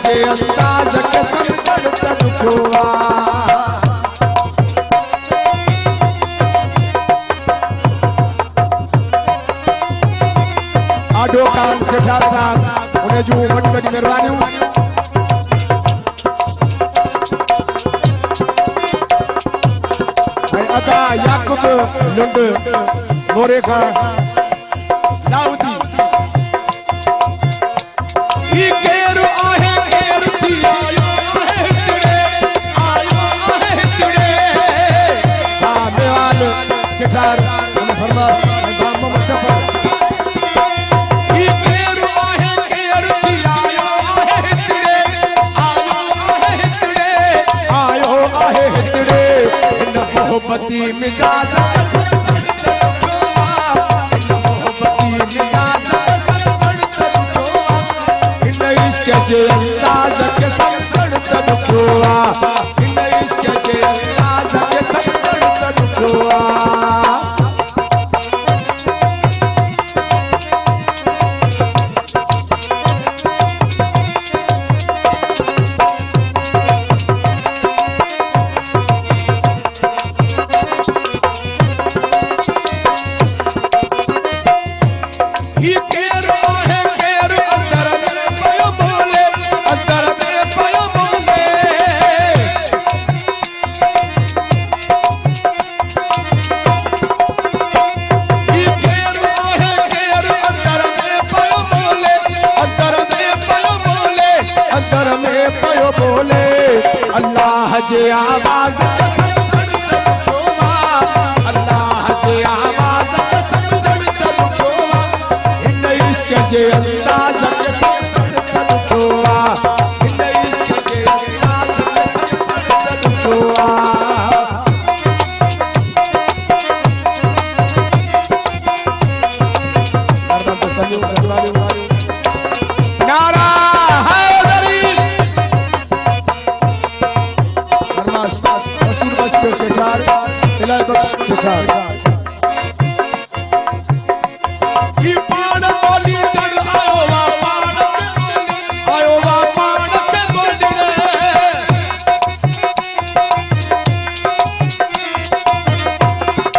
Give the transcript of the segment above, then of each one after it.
कैसे अंदाज के संसद तनुआ आडो कान से साथ उन्हें जो बड़ी बड़ी मेहरबानी अदा याकूब लुंड मोरे का लाउदी ही केर आहे केर थी आयो आहे तिड़े हा मेवाल सिठार उन फरमास बाम मुसफर ही केर आहे केर थी आयो आहे तिड़े इन मोहब्बती मिजाज कैसे अंदाज के संसद तनुआ इन इश्क से अंदाज के संसद तनुआ अल्लाह जे आवाज के संसद तनुआ अल्लाह जे आवाज के संसद तनुआ इन इश्क से अंदाज के संसद तनुआ इन इश्क से अंदाज के संसद तनुआ नारा इलाही बख्श सिठार ही पान बोली तड़ आयो वा पान के गोदड़े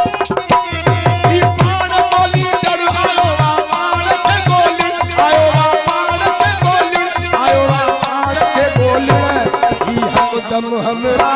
ही पान बोली तड़ आयो वा पान के गोली आयो वा पान के गोली ही हमदम हमरा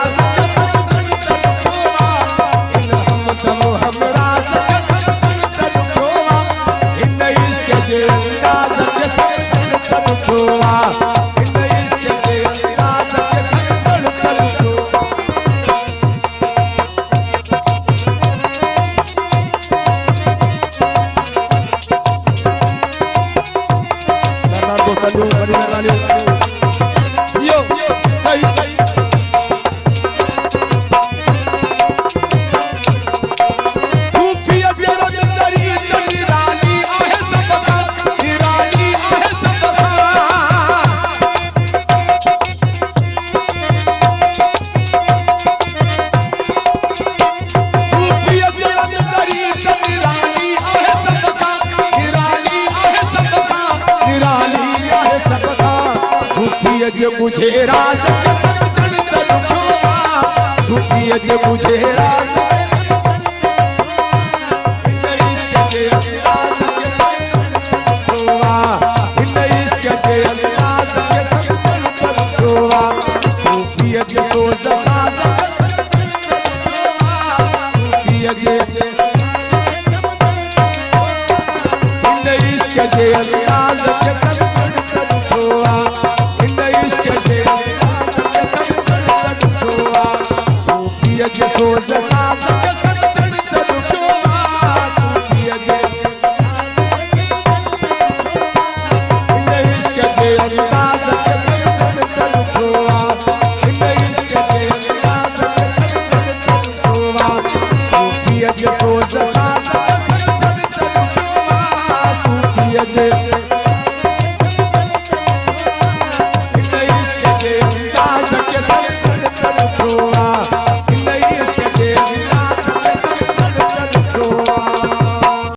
जे मुझे राज के संसद तनुआ सूफी जे मुझे राज